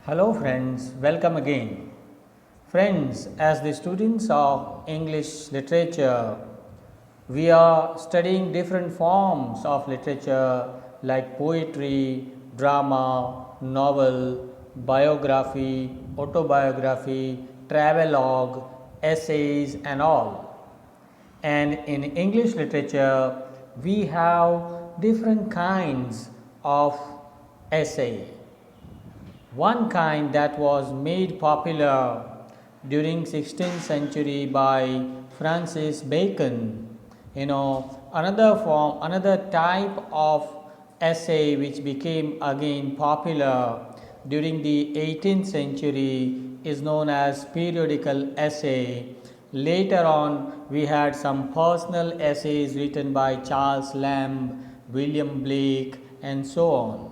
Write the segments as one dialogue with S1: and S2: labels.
S1: Hello friends, welcome again. Friends, as the students of English literature, we are studying different forms of literature like poetry, drama, novel, biography, autobiography, travelogue, essays and all. And in English literature, we have different kinds of essay. One kind that was made popular during 16th century by Francis Bacon. Another type of essay which became again popular during the 18th century is known as periodical essay. Later on, we had some personal essays written by Charles Lamb, William Blake, and so on.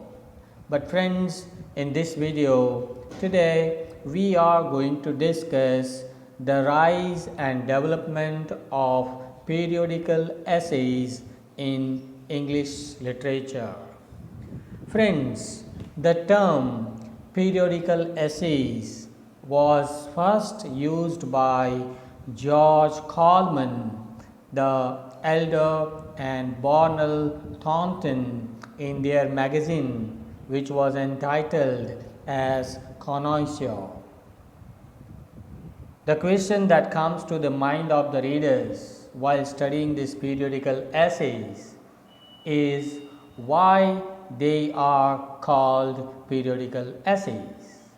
S1: But friends, in this video, today we are going to discuss the rise and development of periodical essays in English literature. Friends, the term periodical essays was first used by George Coleman, the elder, and Barnell Thornton in their magazine, which was entitled as Connoisseur. The question that comes to the mind of the readers while studying these periodical essays is why they are called periodical essays.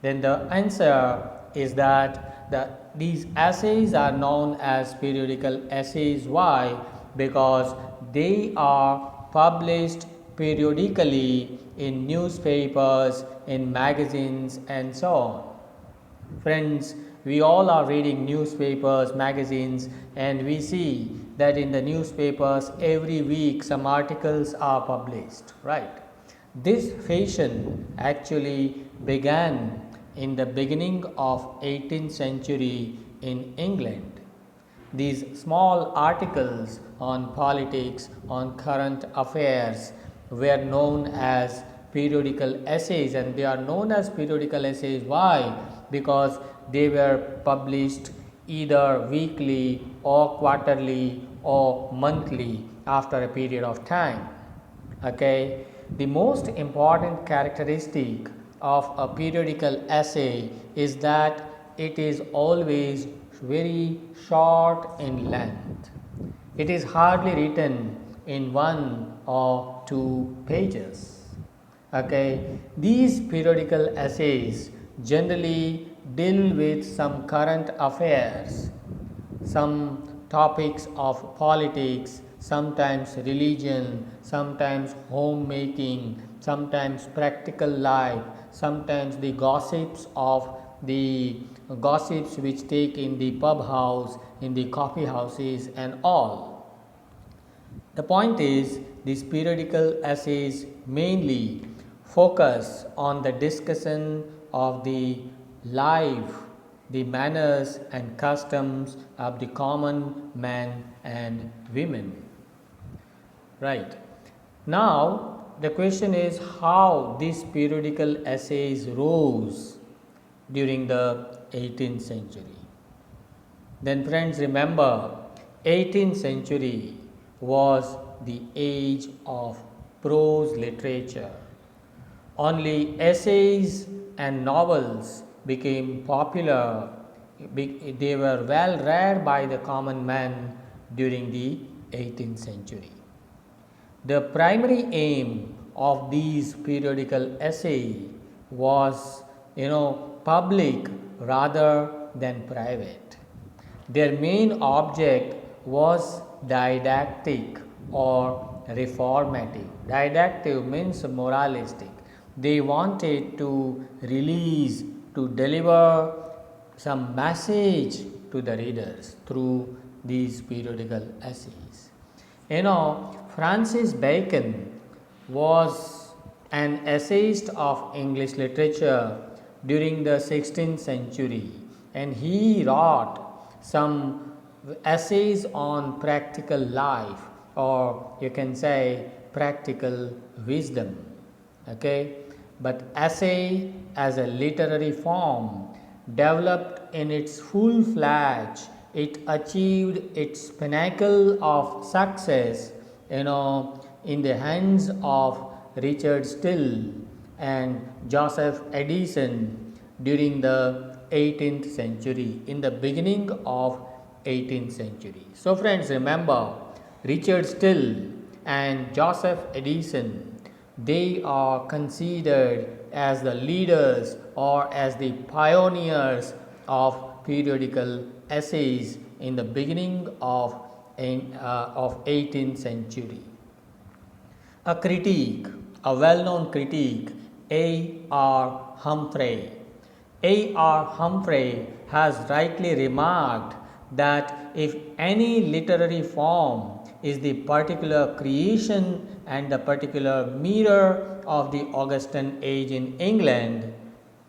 S1: Then the answer is that these essays are known as periodical essays. Why? Because they are published periodically in newspapers, in magazines and so on. Friends, we all are reading newspapers, magazines, and we see that in the newspapers every week some articles are published, right? This fashion actually began in the beginning of 18th century in England. These small articles on politics, on current affairs were known as periodical essays, and they are known as periodical essays. Why? Because they were published either weekly or quarterly or monthly after a period of time. Okay, the most important characteristic of a periodical essay is that it is always very short in length. It is hardly written in 1 or 2 pages. Okay, these periodical essays generally deal with some current affairs, some topics of politics, sometimes religion, sometimes homemaking, sometimes practical life, sometimes the gossips which take in the pub house, in the coffee houses and all. The point is, these periodical essays mainly focus on the discussion of the life, the manners and customs of the common man and women. Right. Now, the question is how these periodical essays rose during the 18th century. Then friends, remember, 18th century was the age of prose literature. Only essays and novels became popular. They were well read by the common man during the 18th century. The primary aim of these periodical essays was, public rather than private. Their main object was didactic or reformative. Didactic means moralistic. They wanted to release, to deliver some message to the readers through these periodical essays. Francis Bacon was an essayist of English literature during the 16th century, and he wrote some essays on practical life, or you can say practical wisdom. Okay, but essay as a literary form developed in its full fledge. It achieved its pinnacle of success, in the hands of Richard Steele and Joseph Addison during the 18th century, in the beginning of 18th century. So friends, remember, Richard Steele and Joseph Addison, they are considered as the leaders or as the pioneers of periodical essays in the beginning of 18th century. A critique, a well-known critique, A.R. Humphrey. A.R. Humphrey has rightly remarked that if any literary form is the particular creation and the particular mirror of the Augustan Age in England,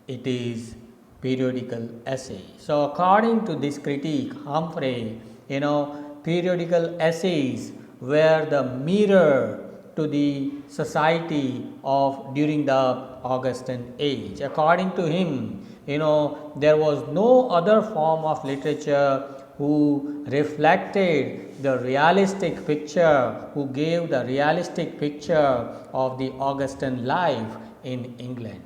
S1: it is periodical essay. So according to this critique, Humphrey, periodical essays were the mirror to the society of during the Augustan Age. According to him, there was no other form of literature who reflected the realistic picture, who gave the realistic picture of the Augustan life in England.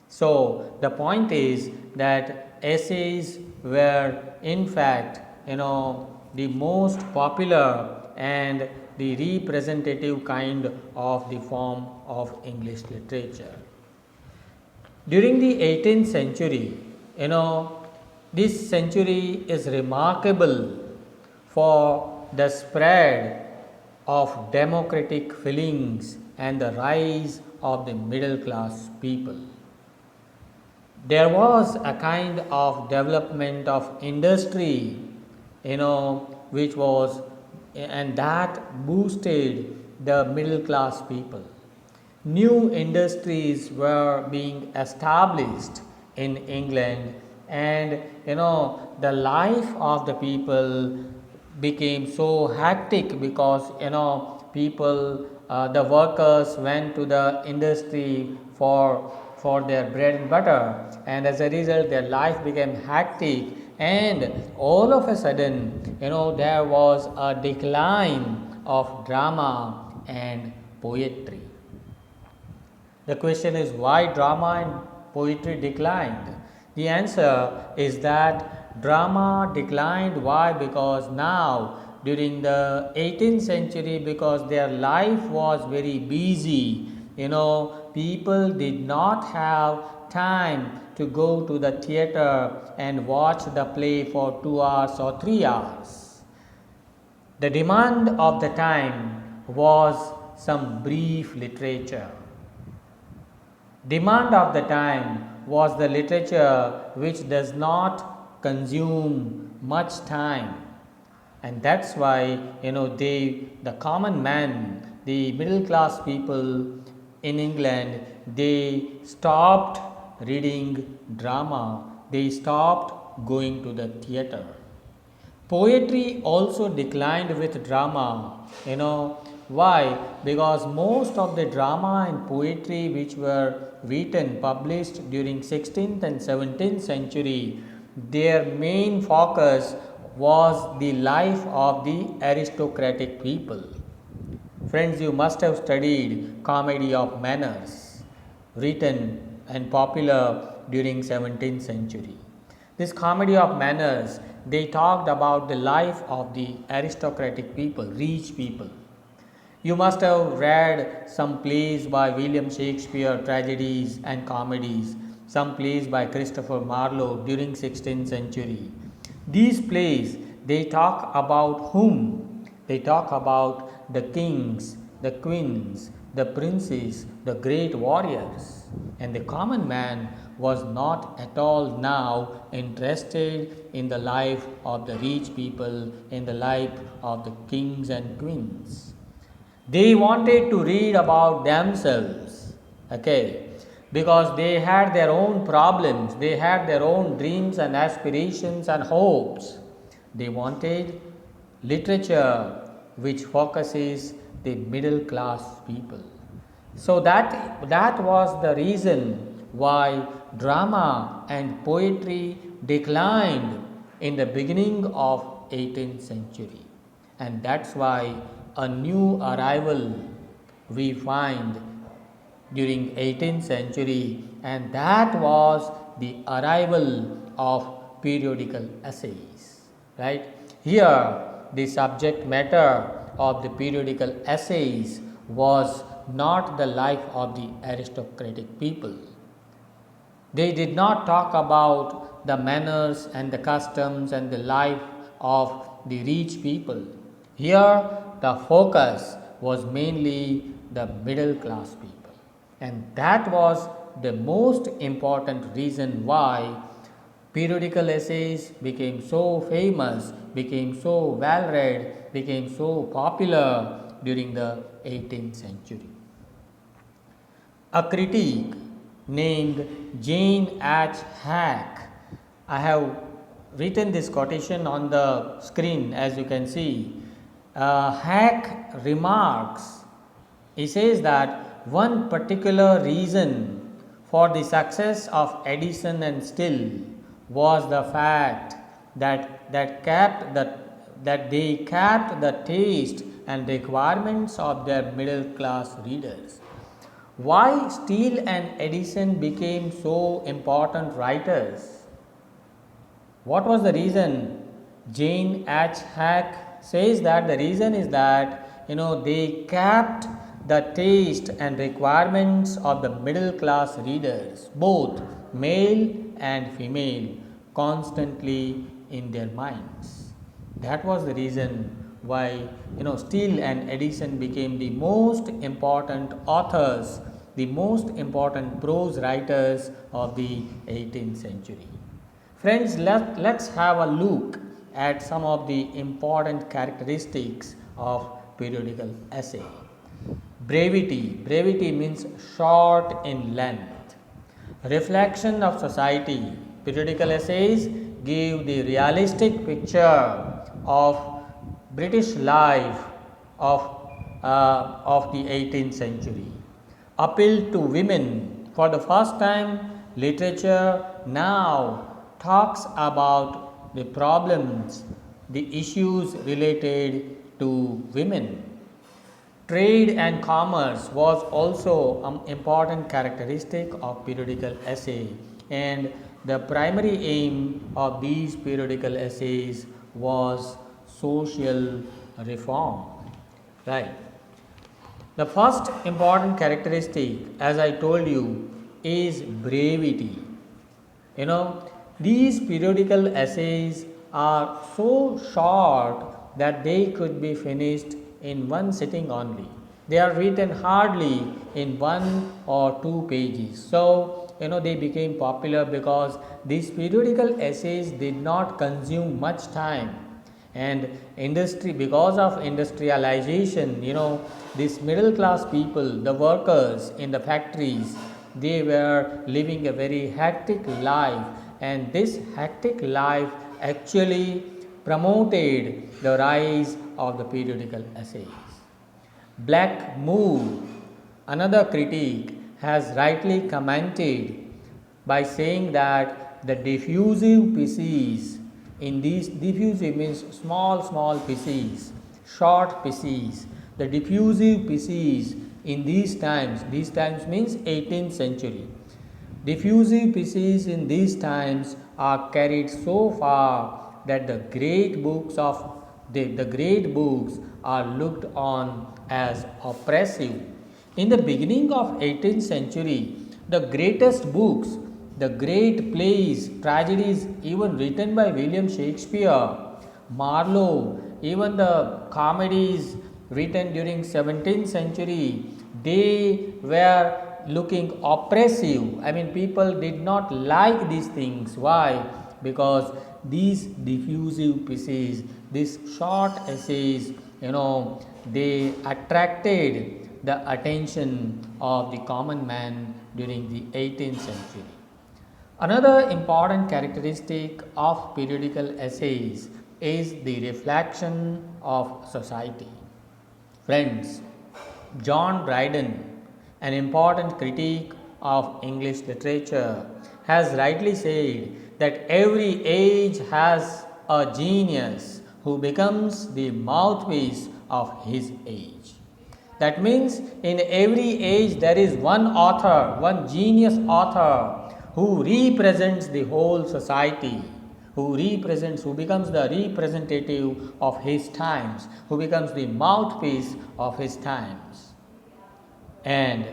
S1: So the point is that essays were in fact, the most popular and the representative kind of the form of English literature. During the 18th century, this century is remarkable for the spread of democratic feelings and the rise of the middle class people. There was a kind of development of industry, which was, and that boosted the middle class people. New industries were being established in England, and the life of the people became so hectic because people, the workers went to the industry for their bread and butter, and as a result their life became hectic, and all of a sudden there was a decline of drama and poetry. The question is, why drama and poetry declined? The answer is that drama declined. Why? Because now during the 18th century, because their life was very busy, people did not have time to go to the theater and watch the play for 2 hours or 3 hours. The demand of the time was some brief literature. Demand of the time was the literature which does not consume much time, and that's why the common man, the middle class people in England, they stopped reading drama, they stopped going to the theater. Poetry also declined with drama. Why? Because most of the drama and poetry which were written, published during 16th and 17th century, their main focus was the life of the aristocratic people. Friends, you must have studied Comedy of Manners, written and popular during 17th century. This Comedy of Manners, they talked about the life of the aristocratic people, rich people. You must have read some plays by William Shakespeare, tragedies and comedies, some plays by Christopher Marlowe during 16th century. These plays, they talk about whom? They talk about the kings, the queens, the princes, the great warriors, and the common man was not at all now interested in the life of the rich people, in the life of the kings and queens. They wanted to read about themselves, because they had their own problems, they had their own dreams and aspirations and hopes. They wanted literature which focuses the middle class people. So that was the reason why drama and poetry declined in the beginning of 18th century, and that's why a new arrival we find during 18th century, and that was the arrival of periodical essays, right. Here the subject matter of the periodical essays was not the life of the aristocratic people. They did not talk about the manners and the customs and the life of the rich people. Here, the focus was mainly the middle class people, and that was the most important reason why periodical essays became so famous, became so well read, became so popular during the 18th century. A critic named Jane H. Hack. I have written this quotation on the screen as you can see. Hack remarks, he says that one particular reason for the success of Addison and Steele was the fact that they capped the taste and requirements of their middle class readers. Why Steele and Addison became so important writers? What was the reason? Jane H. Hack says that the reason is that they capped the taste and requirements of the middle class readers, both male and female, constantly in their minds. That was the reason why Steele and Addison became the most important authors, the most important prose writers of the 18th century. Friends, let's have a look at some of the important characteristics of periodical essay. Brevity. Brevity means short in length. Reflection of society. Periodical essays give the realistic picture of British life of the 18th century. Appeal to women. For the first time, literature now talks about the problems, the issues related to women. Trade and commerce was also an important characteristic of periodical essay, and the primary aim of these periodical essays was social reform, right. The first important characteristic, as I told you, is brevity. These periodical essays are so short that they could be finished in one sitting only. They are written hardly in 1 or 2 pages. So, they became popular because these periodical essays did not consume much time, and because of industrialization, these middle class people, the workers in the factories, they were living a very hectic life, and this hectic life actually promoted the rise of the periodical essays. Black Moore, another critic, has rightly commented by saying that the diffusive pieces in these, diffusive means small pieces, short pieces, the diffusive pieces in these times means 18th century. Diffusive pieces in these times are carried so far that the great books are looked on as oppressive. In the beginning of 18th century, the greatest books, the great plays, tragedies, even written by William Shakespeare, Marlowe, even the comedies written during 17th century, they were looking oppressive. I mean, people did not like these things. Why? Because these diffusive pieces, these short essays, they attracted the attention of the common man during the 18th century. Another important characteristic of periodical essays is the reflection of society. Friends, John Dryden, an important critic of English literature, has rightly said that every age has a genius who becomes the mouthpiece of his age. That means in every age there is one author, one genius author who represents the whole society, who becomes the representative of his times, who becomes the mouthpiece of his times. And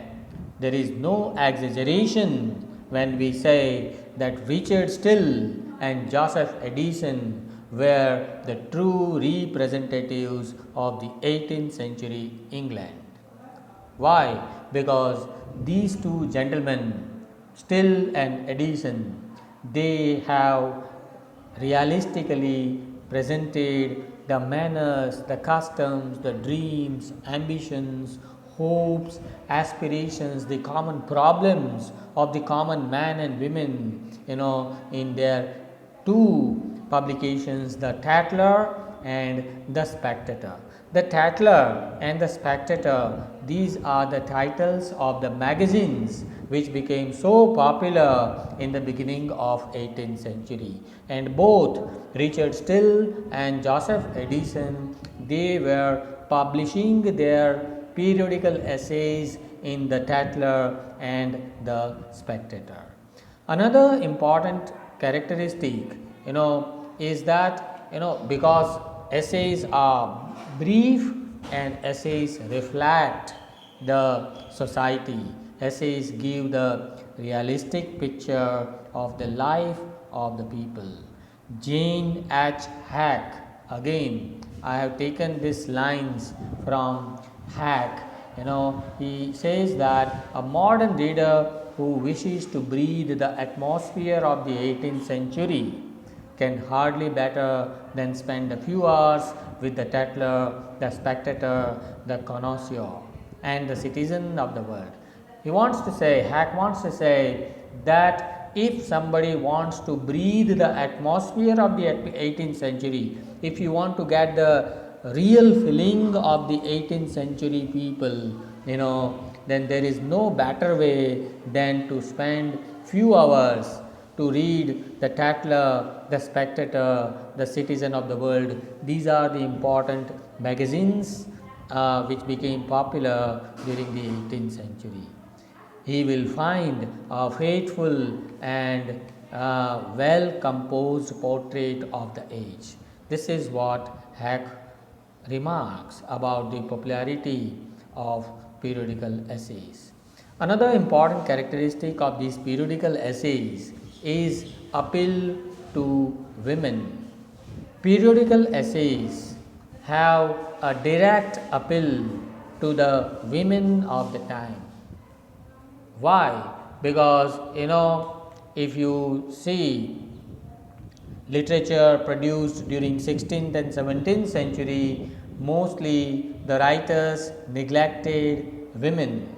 S1: there is no exaggeration when we say that Richard Steele and Joseph Addison were the true representatives of the 18th century England. Why? Because these two gentlemen, Steele and Addison, they have realistically presented the manners, the customs, the dreams, ambitions, hopes, aspirations, the common problems of the common man and women, in their two publications, the Tatler and the Spectator. The Tatler and the Spectator, these are the titles of the magazines which became so popular in the beginning of 18th century. And both Richard Steele and Joseph Addison, they were publishing their periodical essays in the Tatler and the Spectator. Another important characteristic, is that, because essays are brief and essays reflect the society, essays give the realistic picture of the life of the people. Jane H. Hack, again I have taken these lines from Hack. He says that a modern reader who wishes to breathe the atmosphere of the 18th century can hardly better than spend a few hours with the Tatler, the Spectator, the Connoisseur, and the Citizen of the world. Hack wants to say that if somebody wants to breathe the atmosphere of the 18th century, if you want to get the real feeling of the 18th century people, then there is no better way than to spend few hours to read the Tatler, the Spectator, the Citizen of the World. These are the important magazines which became popular during the 18th century. He will find a faithful and well composed portrait of the age. This is what Hack remarks about the popularity of periodical essays. Another important characteristic of these periodical essays is appeal to women. Periodical essays have a direct appeal to the women of the time. Why? Because if you see literature produced during 16th and 17th century, mostly the writers neglected women.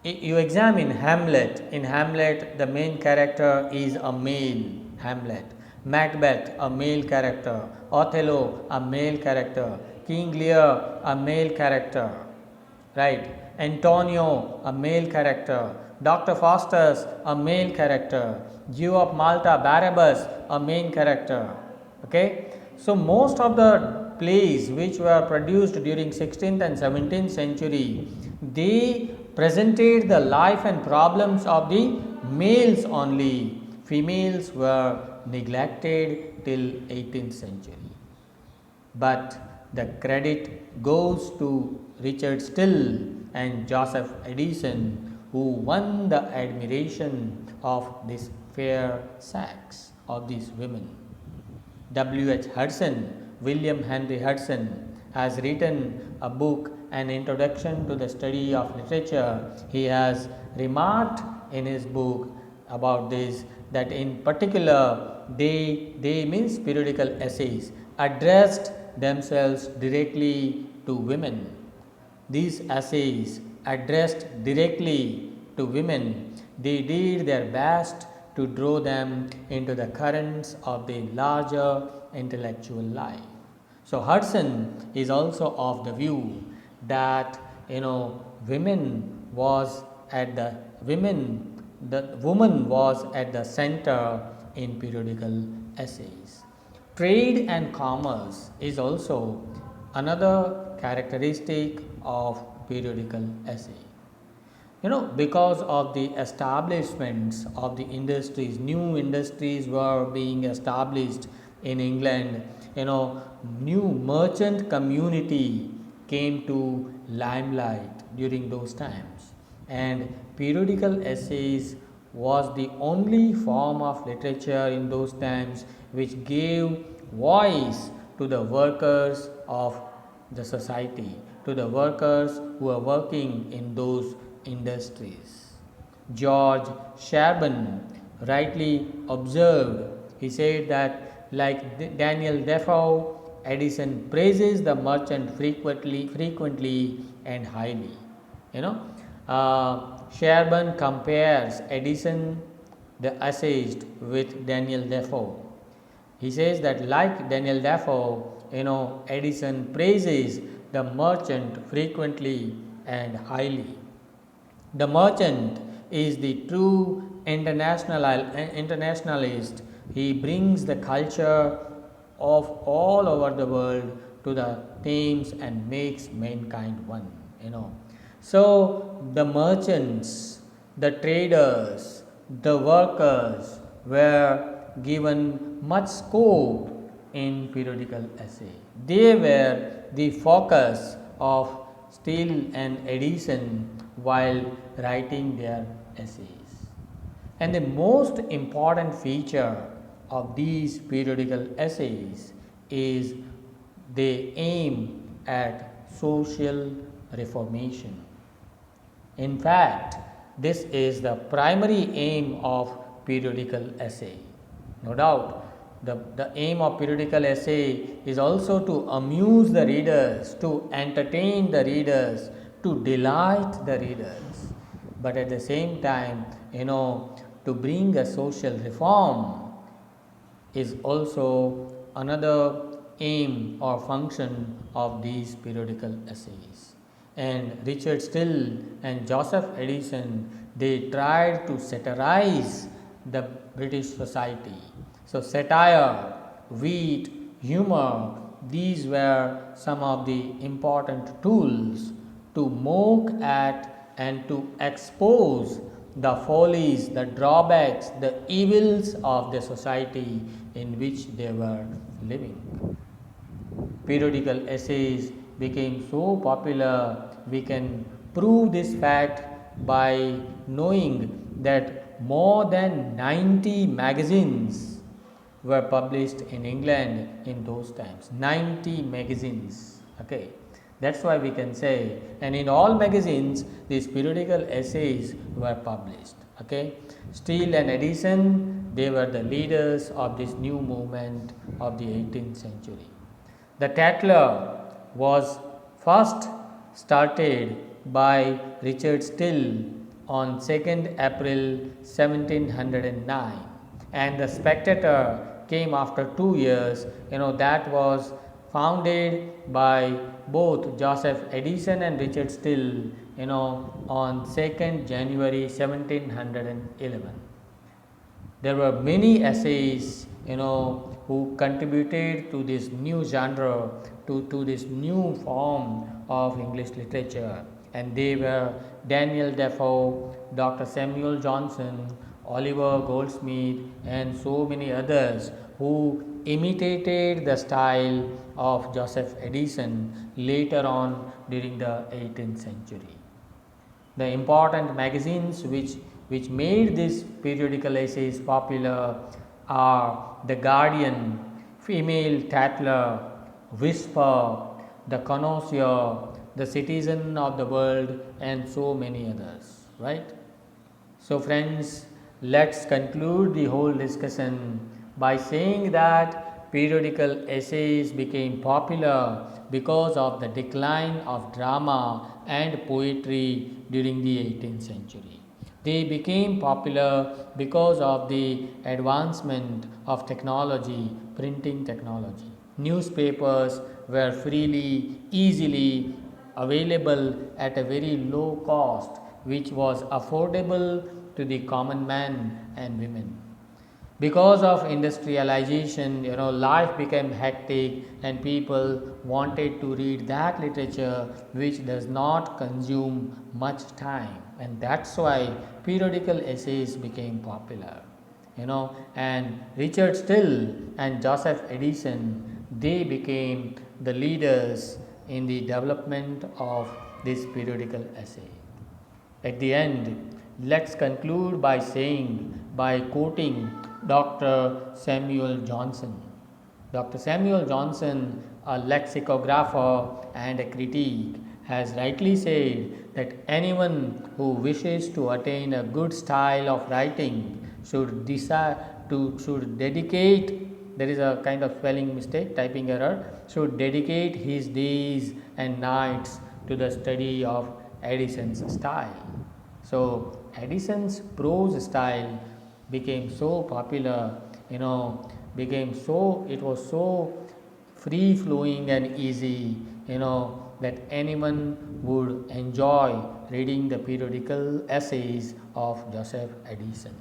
S1: You examine Hamlet. In Hamlet, the main character is a male, Hamlet. Macbeth, a male character. Othello, a male character. King Lear, a male character. Right? Antonio, a male character. Dr. Faustus, a male character. Jew of Malta, Barabbas, a main character. Okay? So most of the plays which were produced during 16th and 17th century, they presented the life and problems of the males only. Females were neglected till 18th century. But the credit goes to Richard Steele and Joseph Addison, who won the admiration of this fair sex of these women. W.H. Hudson, William Henry Hudson, has written a book, An Introduction to the Study of Literature. He has remarked in his book about this, that in particular they means periodical essays addressed themselves directly to women. These essays addressed directly to women, they did their best to draw them into the currents of the larger intellectual life. So Hudson is also of the view that women was at the woman was at the center in periodical essays. Trade and commerce is also another characteristic of periodical essay. Because of the establishments of the industries, new industries were being established in England. New merchant community came to limelight during those times, and periodical essays was the only form of literature in those times which gave voice to the workers of the society, to the workers who are working in those industries. George Sherburne rightly observed, he said that like Daniel Defoe, Addison praises the merchant frequently and highly. Sherburne compares Addison, the essayist, with Daniel Defoe. He says that like Daniel Defoe, Addison praises the merchant frequently and highly. The merchant is the true internationalist. He brings the culture of all over the world to the Thames and makes mankind one. So the merchants, the traders, the workers were given much scope in periodical essay. They were the focus of Steele and Addison while writing their essays. And the most important feature of these periodical essays is they aim at social reformation. In fact, this is the primary aim of periodical essay. No doubt, the aim of periodical essay is also to amuse the readers, to entertain the readers, to delight the readers, but at the same time, to bring a social reform is also another aim or function of these periodical essays. And Richard Steele and Joseph Addison, they tried to satirize the British society. So satire, wit, humor, these were some of the important tools to mock at and to expose the follies, the drawbacks, the evils of the society in which they were living. Periodical essays became so popular, we can prove this fact by knowing that more than 90 magazines were published in England in those times. 90 magazines. Okay. That's why we can say, and in all magazines, these periodical essays were published. Okay. Steele and Addison, they were the leaders of this new movement of the 18th century. The Tatler was first started by Richard Steele on 2nd April 1709, and the Spectator came after 2 years. That was founded by both Joseph Addison and Richard Steele, on 2nd January 1711. There were many essayists, who contributed to this new genre, to this new form of English literature, and they were Daniel Defoe, Dr. Samuel Johnson, Oliver Goldsmith, and so many others who imitated the style of Joseph Addison later on during the 18th century. The important magazines which made these periodical essays popular are The Guardian, Female Tatler, Whisper, The Connoisseur, The Citizen of the World, and so many others, right? So friends, let's conclude the whole discussion by saying that periodical essays became popular because of the decline of drama and poetry during the 18th century. They became popular because of the advancement of technology, printing technology. Newspapers were freely, easily available at a very low cost, which was affordable to the common man and women. Because of industrialization, life became hectic and people wanted to read that literature which does not consume much time, and that's why periodical essays became popular. And Richard Steele and Joseph Addison, they became the leaders in the development of this periodical essay. At the end, let's conclude by quoting Dr. Samuel Johnson. Dr. Samuel Johnson, a lexicographer and a critic, has rightly said that anyone who wishes to attain a good style of writing should dedicate, there is a kind of spelling mistake, typing error, should dedicate his days and nights to the study of Addison's style. So Addison's prose style became so popular, it was so free flowing and easy, that anyone would enjoy reading the periodical essays of Joseph Addison.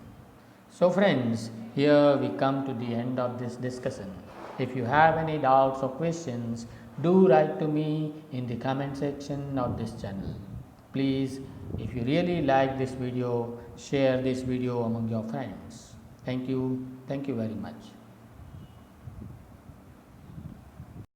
S1: So friends, here we come to the end of this discussion. If you have any doubts or questions, do write to me in the comment section of this channel. Please, if you really like this video, share this video among your friends. Thank you very much.